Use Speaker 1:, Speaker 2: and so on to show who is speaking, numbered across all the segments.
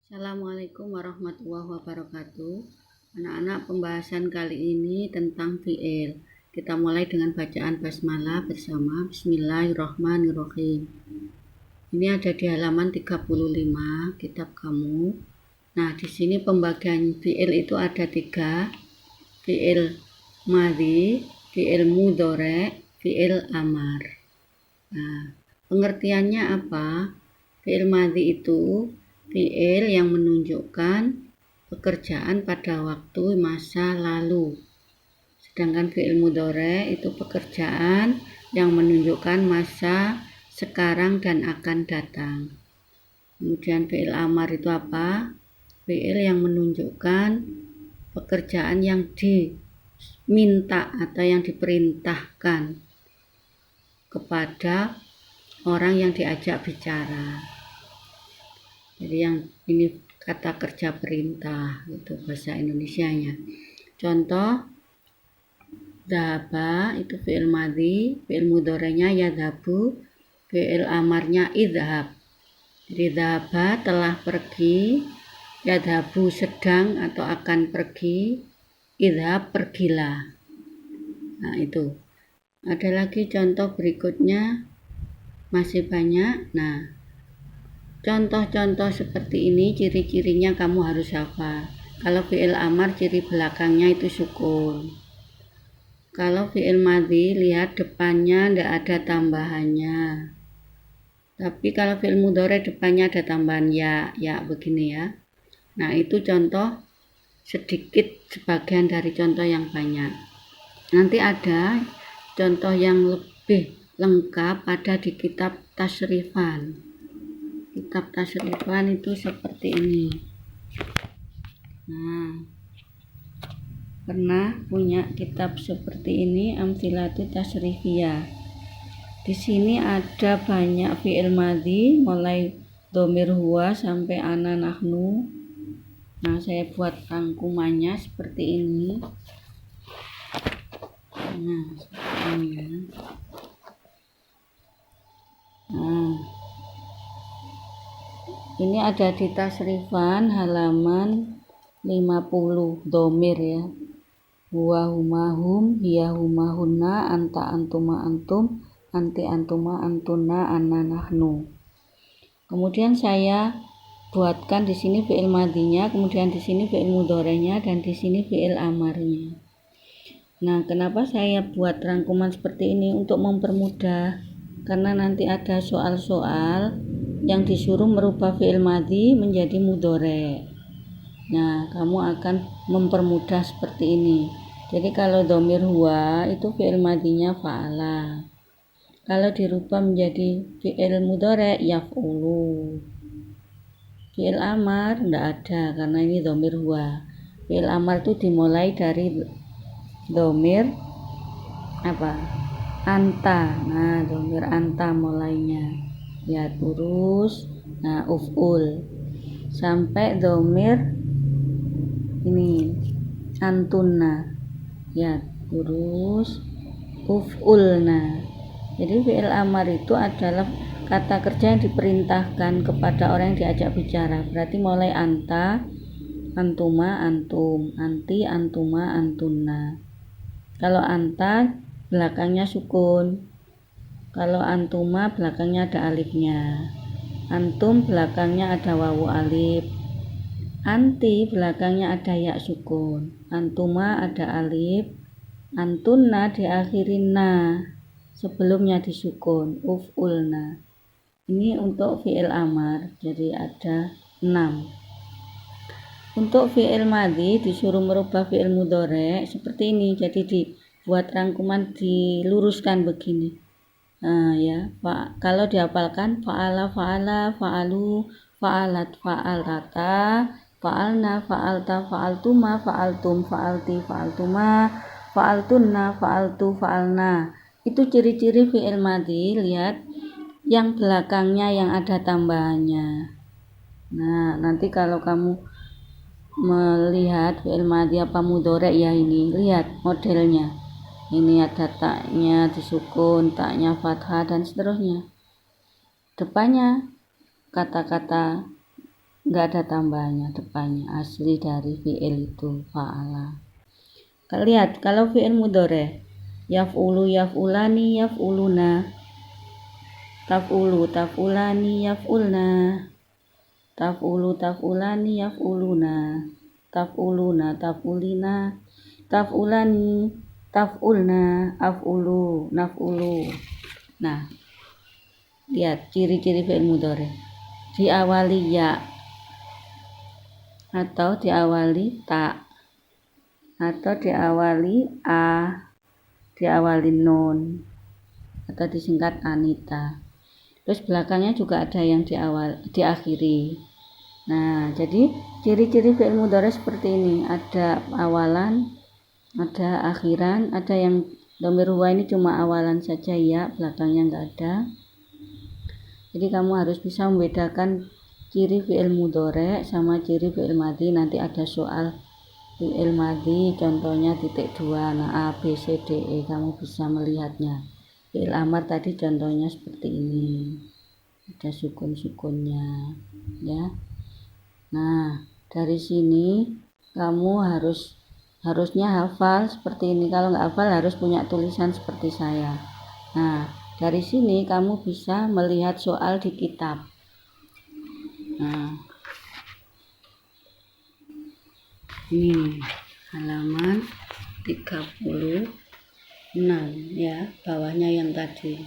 Speaker 1: Assalamualaikum warahmatullahi wabarakatuh. Anak-anak, pembahasan kali ini tentang fi'il. Kita mulai dengan bacaan basmalah bersama Bismillahirrahmanirrahim. Ini ada di halaman 35 kitab kamu. Nah, di sini pembagian fi'il itu ada 3. Fi'il madhi, fi'il mudhari, fi'il amar. Nah, pengertiannya apa? Fi'il madhi itu fi'il yang menunjukkan pekerjaan pada waktu masa lalu. Sedangkan fi'il mudhari itu pekerjaan yang menunjukkan masa sekarang dan akan datang. Kemudian fi'il amar itu apa? Fi'il yang menunjukkan pekerjaan yang diminta atau yang diperintahkan kepada orang yang diajak bicara. Jadi yang ini kata kerja perintah, itu bahasa Indonesianya. Contoh, dhahaba itu fi'il madhi, fi'il mudhari'nya yadhabu, fi'il amarnya idhab. Jadi dhahaba telah pergi, yadhabu sedang atau akan pergi, idhab pergilah. Nah itu. Ada lagi contoh berikutnya, masih banyak. Nah, contoh-contoh seperti ini ciri-cirinya kamu harus hafal. Kalau fi'il amar ciri belakangnya itu sukun. Kalau fi'il madhi lihat depannya tidak ada tambahannya. Tapi kalau fi'il mudhari depannya ada tambahan ya begini ya. Nah, itu contoh sedikit sebagian dari contoh yang banyak. Nanti ada contoh yang lebih lengkap ada di kitab tasrifan. Kitab tasrifan itu seperti ini. Nah, pernah punya kitab seperti ini, Amthilatu Tasrifiyah. Di sini ada banyak fi'il madhi mulai dhamir huwa sampai ana nahnu. Nah, saya buat rangkumannya seperti ini. Nah, seperti ini ya. Nah, ini ada di tasrifan halaman 50 dhamir ya. Huwa huma hum, hiya huma hunna, anta antuma antum, anti antuma antuna, anna nahnu. Kemudian saya buatkan di sini fi'il madhinya, kemudian di sini fi'il mudhari'nya, dan di sini fi'il amarnya. Nah, kenapa saya buat rangkuman seperti ini? Untuk mempermudah, karena nanti ada soal-soal yang disuruh merubah fi'il madhi menjadi mudhari'. Nah, kamu akan mempermudah seperti ini. Jadi kalau dhamir huwa itu fi'il madhinya fa'ala. Kalau dirubah menjadi fi'il mudhari' yaf'ulu. Fi'il amar tidak ada karena ini dhamir huwa. Fi'il amar itu dimulai dari dhamir apa? Anta. Nah, dhamir anta mulainya. Ya, terus nah uf'ul sampai dhamir ini antunna. Ya, terus uf'ulna. Jadi fi'il amar itu adalah kata kerja yang diperintahkan kepada orang yang diajak bicara. Berarti mulai anta, antuma, antum, anti, antuma, antunna. Kalau anta belakangnya sukun. Kalau antuma belakangnya ada alifnya. Antum belakangnya ada wawu alif. Anti belakangnya ada ya sukun. Antuma ada alif. Antunna diakhiri na. Sebelumnya disukun. Uf'ulna. Ini untuk fi'il amar. Jadi ada 6. Untuk fi'il madhi disuruh merubah fi'il mudhari' seperti ini. Jadi dibuat rangkuman diluruskan begini. Nah ya, kalau dihafalkan fa'ala, fa'ala, fa'alu, fa'alat, fa'alata, fa'alna, fa'alta, fa'altuma, fa'altum, fa'alti, fa'altuma, fa'altunna, fa'altu, fa'alna. Itu ciri-ciri fi'il madhi. Lihat yang belakangnya yang ada tambahannya. Nah, nanti kalau kamu melihat fi'il madhi apa mudhari' ya ini, lihat modelnya. Ini ada taknya disukun, taknya fathah dan seterusnya. Depannya kata-kata nggak ada tambahnya depannya, asli dari fi'il itu fa'ala. Lihat kalau fi'il mudhari yaf'ulu yaf'ulani yaf'uluna, taf'ulu taf'ulani yaf'ulna, taf'ulu taf'ulani yaf'uluna, taf'uluna taf'ulina, taf'ulani taf'ulna, af'ulu naf'ulu. Nah, lihat ciri-ciri fi'il mudhari. Diawali ya atau diawali ta atau diawali a, diawali nun atau disingkat Anita. Terus belakangnya juga ada yang diakhiri. Nah, jadi ciri-ciri fi'il mudhari seperti ini, ada awalan, ada akhiran, ada yang dhamir huwa ini cuma awalan saja ya, belakangnya enggak ada. Jadi kamu harus bisa membedakan ciri fi'il mudhari sama ciri fi'il madhi. Nanti ada soal fi'il madhi contohnya titik 2, nah A, B, C, D, E, kamu bisa melihatnya. Fi'il amar tadi contohnya seperti ini, ada sukun-sukunnya ya. Nah, dari sini kamu harusnya hafal seperti ini. Kalau nggak hafal harus punya tulisan seperti saya. Nah, dari sini kamu bisa melihat soal di kitab. Nah, ini halaman 36 ya, bawahnya yang tadi.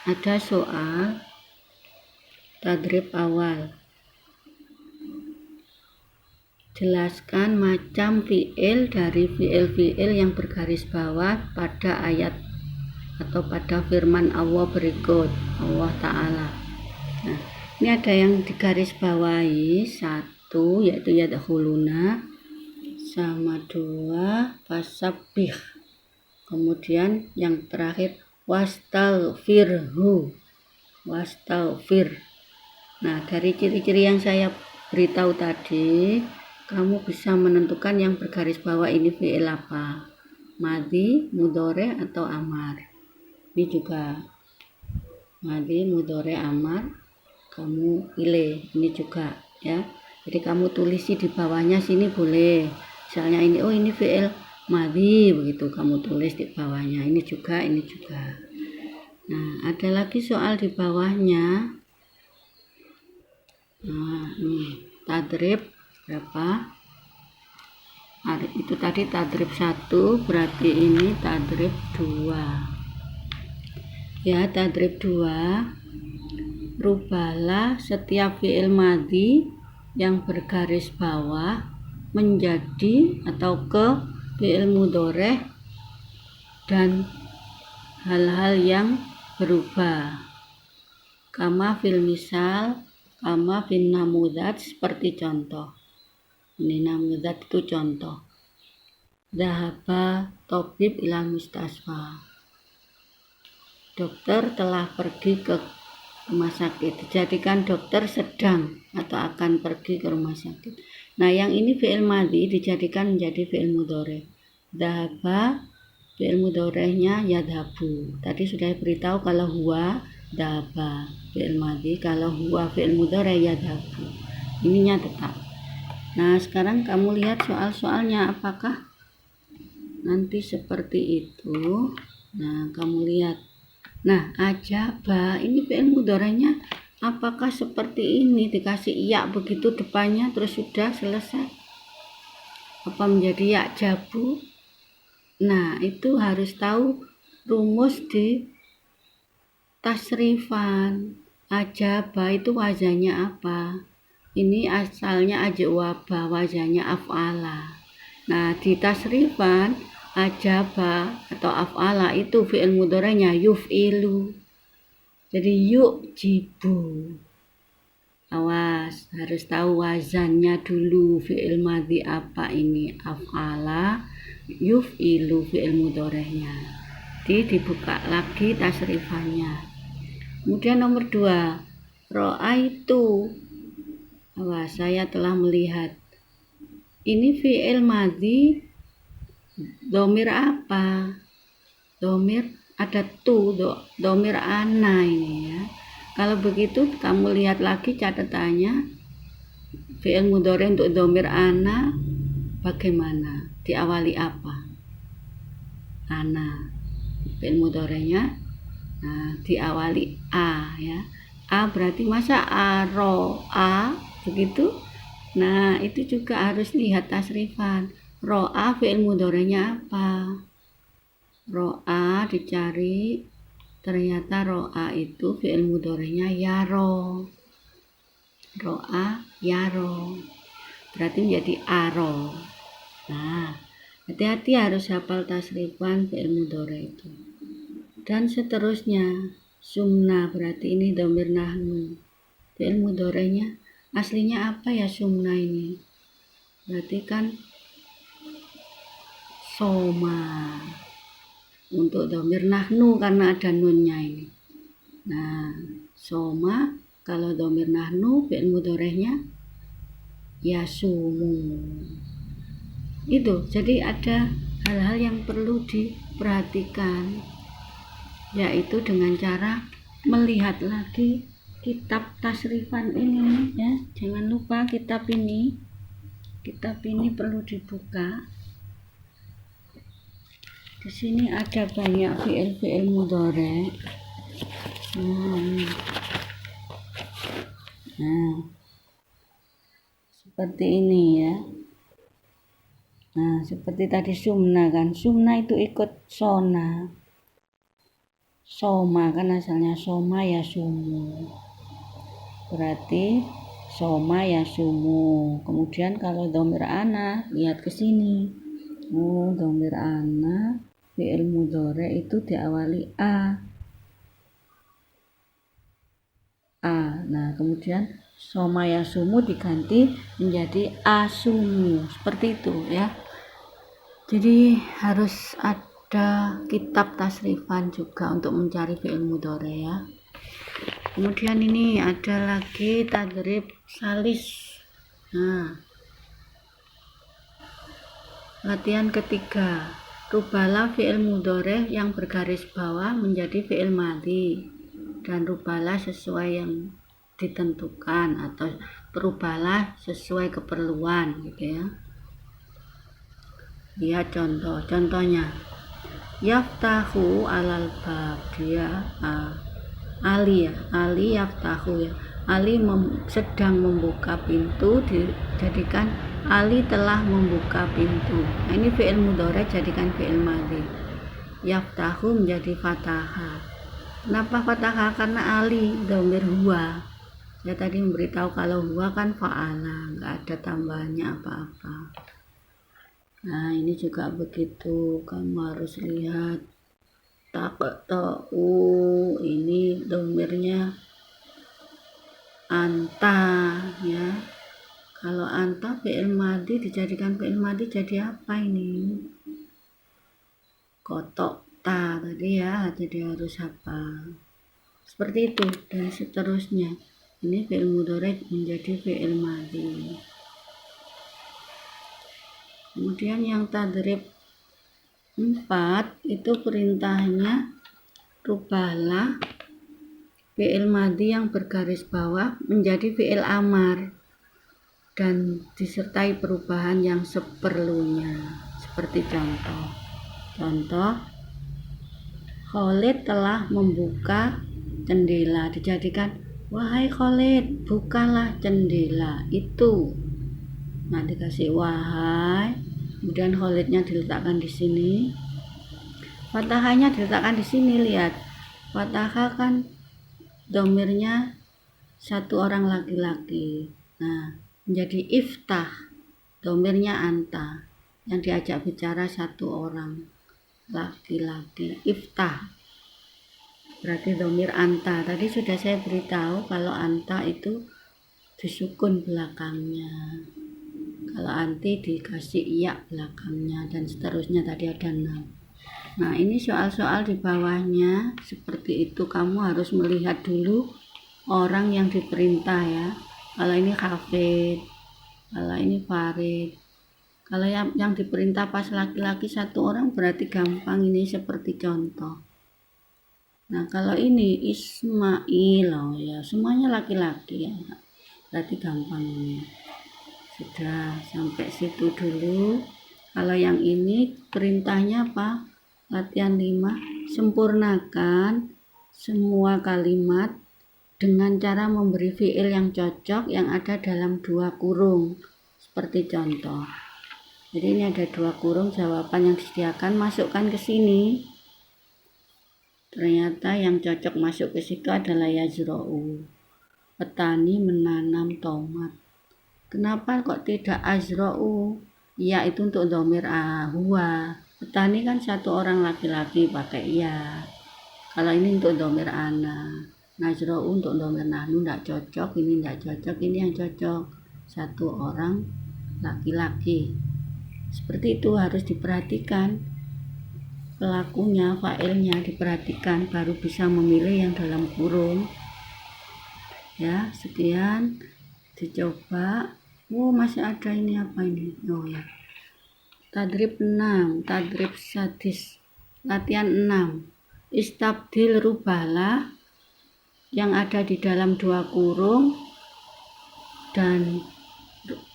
Speaker 1: Ada soal tadrib awal. Jelaskan macam fi'il dari fi'il-fi'il yang bergaris bawah pada ayat atau pada firman Allah berikut, Allah Ta'ala. Nah, ini ada yang digaris bawahi, 1 yaitu yadkhuluna, sama 2 fasabbih. Kemudian yang terakhir wastaghfirhu, wastaghfir. Nah, dari ciri-ciri yang saya beritahu tadi, kamu bisa menentukan yang bergaris bawah ini fi'il apa, madhi, mudhari atau amar. Ini juga madhi, mudhari, amar, kamu pilih ini juga ya. Jadi kamu tulisi di bawahnya sini boleh, misalnya ini, oh ini fi'il madhi, begitu kamu tulis di bawahnya. Ini juga, ini juga. Nah, ada lagi soal di bawahnya. Nah, ini tadrib berapa? Itu tadi tadrib 1, berarti ini tadrib 2. Ya, tadrib 2. Rubahlah setiap fi'il madhi yang bergaris bawah menjadi atau ke fi'il mudhari dan hal-hal yang berubah. Kama fil misal, kama fil namudzat, seperti contoh. Ini namudzat itu contoh. Dhahaba tabib ila mustasfa. Dokter telah pergi ke rumah sakit. Dijadikan dokter sedang atau akan pergi ke rumah sakit. Nah, yang ini fi'il madhi dijadikan menjadi fi'il mudhari. Dhahaba fi'il mudhari'nya yadhabu. Tadi sudah beritahu kalau huwa dhahaba fi'il madhi, kalau huwa fi'il mudhari yadhabu. Ininya tetap. Nah, sekarang kamu lihat soal-soalnya apakah nanti seperti itu. Nah, kamu lihat. Nah, ajaba ini fi'il mudhari'nya apakah seperti ini, dikasih ya begitu depannya terus sudah selesai, apa menjadi ya jabu? Nah, itu harus tahu rumus di tasrifan. Ajaba itu wazannya apa? Ini asalnya ajwaba, wazannya af'ala. Nah, di tasrifan ajaba atau af'ala itu fi'il mudhari'nya yuf'ilu. Jadi yu'jibu. Awas, harus tahu wazannya dulu. Fi'il madhi apa ini? Af'ala, yuf'ilu fi'il mudhari'nya. Jadi dibuka lagi tasrifannya. Kemudian nomor 2, ra'aitu. Awas, saya telah melihat. Ini fi'il madhi dhamir apa? Dhamir ada tu, dhamir ana ini ya. Kalau begitu kamu lihat lagi catatannya, fi'il mudhari untuk dhamir ana bagaimana? Diawali apa? Ana. Fi'il mudhari'nya diawali a ya. A berarti masa aro a begitu? Nah, itu juga harus lihat tasrifan. Ro'a fi'il mudhari'nya apa? Ro'a dicari, ternyata ro'a itu fi'il mudhari'nya yaro. Ro'a yaro. Berarti menjadi aro. Nah, hati-hati harus hafal tasrifan fi'il mudhari' itu. Dan seterusnya, sumna berarti ini dhamir nahnu. Fi'il mudhari'nya aslinya apa ya sumna ini? Berarti kan soma. Untuk dhamir nahnu karena ada nunnya ini. Nah, soma kalau dhamir nahnu fi'il mudhari'nya yasumu. Itu, jadi ada hal-hal yang perlu diperhatikan, yaitu dengan cara melihat lagi kitab tasrifan ini ya. Jangan lupa kitab ini perlu dibuka. Di sini ada banyak fi'il mudhari'. Nah, seperti ini ya. Nah, seperti tadi sumna kan. Sumna itu ikut sona. Soma kan asalnya soma ya sumu. Berarti soma ya sumu. Kemudian kalau dhamir ana, lihat ke sini. Oh, dhamir ana fi'il mudhari' itu diawali a. Nah, kemudian soma ya sumu diganti menjadi asumu. Seperti itu ya. Jadi harus ada kitab tasrifan juga untuk mencari fi'il mudhari' ya. Kemudian ini ada lagi tadrib salis. Nah, latihan ketiga, rubalah fi'il mudhari' yang bergaris bawah menjadi fi'il madhi dan rubalah sesuai yang ditentukan atau perubalah sesuai keperluan gitu ya. Lihat contohnya yaftahu alal bab, dia Ali yaftahu ya. Ali sedang membuka pintu, dijadikan Ali telah membuka pintu. Nah, ini fi'il mudhari' jadikan fi'il madhi. Yaftahu menjadi fathah. Kenapa fathah? Karena Ali dhamir huwa. Saya tadi memberitahu kalau huwa kan fa'ala, nggak ada tambahannya apa-apa. Nah, ini juga begitu, kamu harus lihat taqta'u, ini dhamirnya anta ya. Kalau anta fi'il madhi dijadikan fi'il madhi jadi apa ini? Kotok ta tadi ya, jadi harus hafal. Seperti itu dan seterusnya. Ini fi'il mudhari' menjadi fi'il madhi. Kemudian yang tadrib 4 itu perintahnya rubahlah fi'il madhi yang bergaris bawah menjadi fi'il amar dan disertai perubahan yang seperlunya. Seperti contoh Khalid telah membuka jendela, dijadikan wahai Khalid bukalah jendela itu. Nah, dikasih wahai, kemudian Khalidnya diletakkan di sini, fathahnya diletakkan di sini. Lihat, fathah kan dhamirnya satu orang laki-laki. Nah, menjadi iftah, dhamirnya anta, yang diajak bicara satu orang laki-laki. Iftah berarti dhamir anta. Tadi sudah saya beritahu kalau anta itu disukun belakangnya, kalau anti dikasih iya belakangnya, dan seterusnya. Tadi ada 6. Nah, ini soal-soal di bawahnya seperti itu. Kamu harus melihat dulu orang yang diperintah ya. Kalau ini Hafid, kalau ini Farid. Kalau yang diperintah pas laki-laki satu orang berarti gampang, ini seperti contoh. Nah, kalau ini Ismail, oh ya, semuanya laki-laki ya. Berarti gampang ini. Sudah sampai situ dulu. Kalau yang ini perintahnya apa? Latihan 5, sempurnakan semua kalimat dengan cara memberi fiil yang cocok yang ada dalam 2 kurung. Seperti contoh. Jadi ini ada 2 kurung jawaban yang disediakan, masukkan ke sini. Ternyata yang cocok masuk ke situ adalah yazra'u. Petani menanam tomat. Kenapa kok tidak azra'u? Ya, itu untuk dhamir huwa. Petani kan 1 orang laki-laki, pakai ya. Kalau ini untuk dhamir ana. Nazra'u untuk dhamir nahnu tidak cocok, ini tidak cocok, ini yang cocok. 1 orang laki-laki. Seperti itu harus diperhatikan. Pelakunya, failnya diperhatikan, baru bisa memilih yang dalam kurung. Ya, sekian. Dicoba. Masih ada ini apa ini? Oh ya. Tadrib 6, tadrib sadis. Latihan 6. Istabdil rubahlah yang ada di dalam 2 kurung dan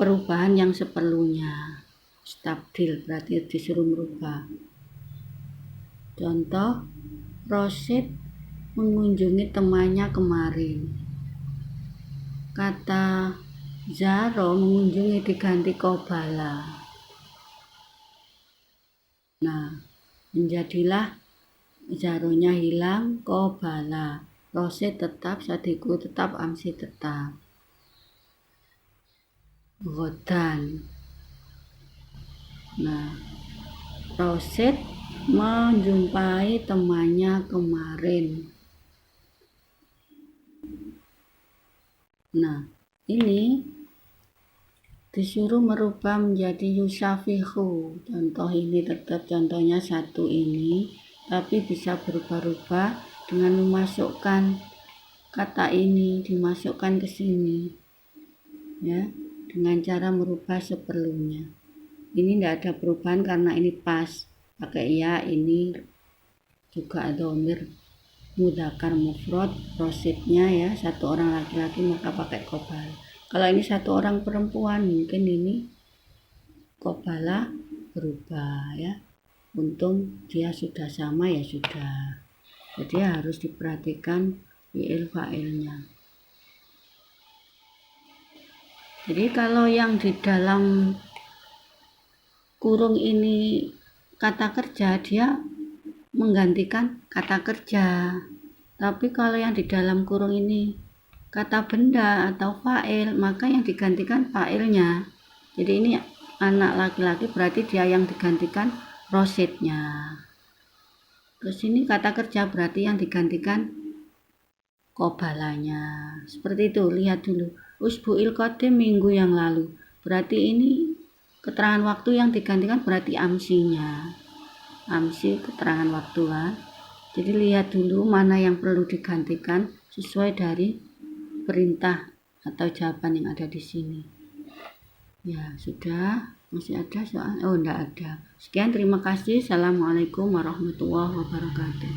Speaker 1: perubahan yang seperlunya. Istabdil berarti disuruh merubah. Contoh, Rosid mengunjungi temannya kemarin. Kata Zaro mengunjungi diganti Qobala. Nah, menjadilah Zaronya hilang, Qobala. Rosid tetap, Sadiku tetap, Amsi tetap. Godan. Nah, Rosid menjumpai temannya kemarin. Nah, ini disuruh merubah menjadi yusafihu. Contoh ini tetap contohnya 1 ini, tapi bisa berubah-ubah dengan memasukkan kata ini, dimasukkan ke sini. Ya, dengan cara merubah seperlunya. Ini tidak ada perubahan karena ini pas. Pakai ya, ini juga dhamir mudzakkar mufrad, rosidnya ya 1 orang laki-laki maka pakai qobala. Kalau ini 1 orang perempuan, mungkin ini qobala berubah ya. Untung dia sudah sama ya sudah. Jadi harus diperhatikan fiil fa'ilnya. Jadi kalau yang di dalam kurung ini kata kerja, dia menggantikan kata kerja. Tapi kalau yang di dalam kurung ini kata benda atau fa'il, maka yang digantikan fa'ilnya. Jadi ini anak laki-laki berarti dia yang digantikan rosidnya. Terus ini kata kerja berarti yang digantikan qobalanya. Seperti itu, lihat dulu. Usbu'il qadim minggu yang lalu. Berarti ini keterangan waktu yang digantikan berarti amsinya. Amsi keterangan waktu kan. Jadi lihat dulu mana yang perlu digantikan sesuai dari perintah atau jawaban yang ada di sini. Ya, sudah. Masih ada soal? Oh, enggak ada. Sekian, terima kasih. Assalamualaikum warahmatullahi wabarakatuh.